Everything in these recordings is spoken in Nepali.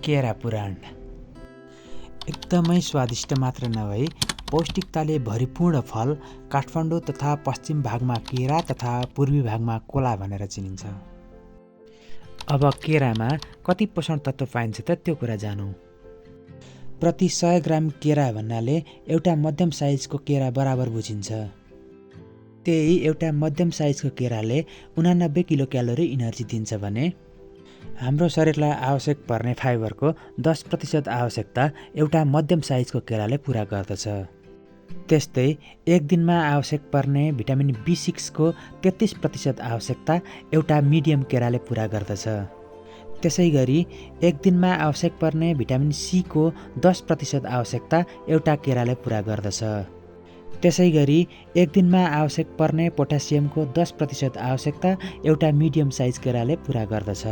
केरा पुराण एकदमै स्वादिष्ट मात्र नभई पौष्टिकताले भरिपूर्ण फल काठमाडौँ तथा पश्चिम भागमा केरा तथा पूर्वी भागमा कोला भनेर चिनिन्छ। अब केरामा कति पोषण तत्त्व पाइन्छ त त्यो कुरा जानौँ। प्रति 100 ग्राम केरा भन्नाले एउटा मध्यम साइजको केरा बराबर बुझिन्छ। त्यही एउटा मध्यम साइजको केराले 89 किलो क्यालोरी इनर्जी दिन्छ भने हाम्रो शरीरलाई आवश्यक पर्ने फाइबरको 10% आवश्यकता एउटा मध्यम साइजको केराले पुरा गर्दछ। त्यस्तै एक दिनमा आवश्यक पर्ने भिटामिन B6 को 33% आवश्यकता एउटा मिडियम केराले पुरा गर्दछ। त्यसै गरी एक दिनमा आवश्यक पर्ने भिटामिन C को 10% आवश्यकता एउटा केराले पुरा गर्दछ। त्यसै गरी एक दिनमा आवश्यक पर्ने पोटासियमको 10% आवश्यकता एउटा मिडियम साइज केराले पुरा गर्दछ।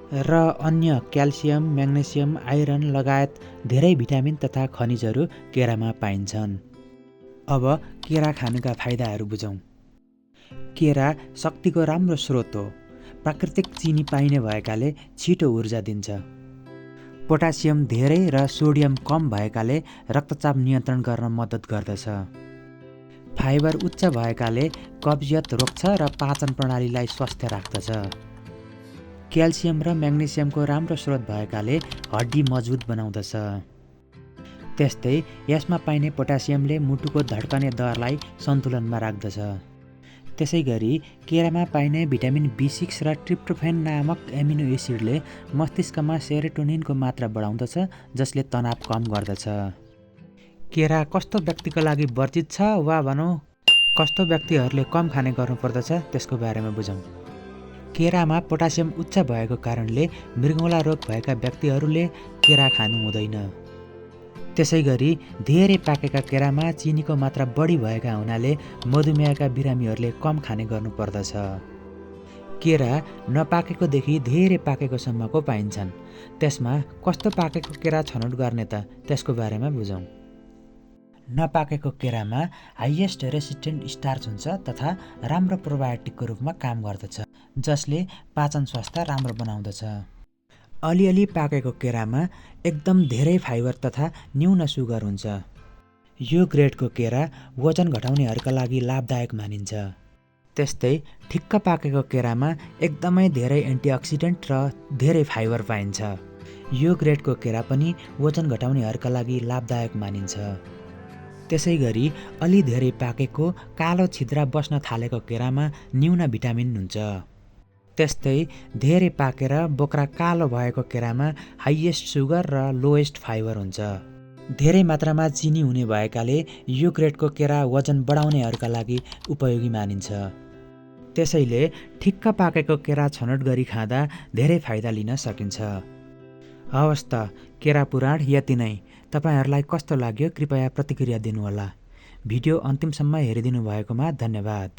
र अन्य क्याल्सियम, म्याग्नेसियम, आइरन लगायत धेरै भिटामिन तथा खनिजहरू केरामा पाइन्छन्। अब केरा खानुका फाइदाहरू बुझौँ। केरा शक्तिको राम्रो स्रोत हो। प्राकृतिक चिनी पाइने भएकाले छिटो ऊर्जा दिन्छ। पोटासियम धेरै र सोडियम कम भएकाले रक्तचाप नियन्त्रण गर्न मद्दत गर्दछ। फाइबर उच्च भएकाले कब्जियत रोक्छ र पाचन प्रणालीलाई स्वस्थ राख्दछ। क्याल्सियम र म्याग्नेसियमको राम्रो स्रोत भएकाले हड्डी मजबुत बनाउँदछ। त्यस्तै यसमा पाइने पोटासियमले मुटुको धड्कने दरलाई सन्तुलनमा राख्दछ। त्यसै गरी केरामा पाइने भिटामिन B6 र ट्रिप्टोफेन नामक एमिनो एसिडले मस्तिष्कमा सेरोटोनिनको मात्रा बढाउँदछ, जसले तनाव कम गर्दछ। केरा कस्तो व्यक्तिको लागि वर्जित छ वा भनौँ कस्तो व्यक्तिहरूले कम खाने गर्नुपर्दछ त्यसको बारेमा बुझौँ। केरामा पोटासियम उच्च भएको कारणले मृगौला रोग भएका व्यक्तिहरूले केरा खानु हुँदैन। त्यसै गरी धेरै पाकेका केरामा चिनीको मात्रा बढी भएका हुनाले मधुमेहका बिरामीहरूले कम खाने गर्नुपर्दछ। केरा नपाकेकोदेखि धेरै पाकेकोसम्मको पाइन्छन्। त्यसमा कस्तो पाकेको केरा छनौट गर्ने त त्यसको बारेमा बुझौँ। नपाकेको केरामा हाइएस्ट रेसिस्टेन्ट स्टार्च हुन्छ तथा राम्रो प्रोबायोटिकको रूपमा काम गर्दछ, जसले पाचन स्वास्थ्य राम्रो बनाउँदछ। अलिअलि पाकेको केरामा एकदम धेरै फाइबर तथा न्यून सुगर हुन्छ। यो ग्रेडको केरा वजन घटाउनेहरूका लागि लाभदायक मानिन्छ। त्यस्तै ठिक्क पाकेको केरामा एकदमै धेरै एन्टिअक्सिडेन्ट र धेरै फाइबर पाइन्छ। यो ग्रेडको केरा पनि वजन घटाउनेहरूका लागि लाभदायक मानिन्छ। त्यसै गरी अलि धेरै पाकेको कालो छिद्रा बस्न थालेको केरामा न्यून भिटामिन हुन्छ। त्यस्तै धेरै पाकेर बोक्रा कालो भएको केरामा हाइएस्ट सुगर र लोएस्ट फाइबर हुन्छ। धेरै मात्रामा चिनी हुने भएकाले यो ग्रेडको केरा वजन बढाउनेहरूका लागि उपयोगी मानिन्छ। त्यसैले ठिक्क पाकेको केरा छनौट गरी खाँदा धेरै फाइदा लिन सकिन्छ। हवस् त, केरा पुराण यति नै। तपाईहरूलाई कस्तो लाग्यो कृपया प्रतिक्रिया दिनुहोला। भिडियो अन्तिमसम्म हेरिदिनु भएकोमा धन्यवाद।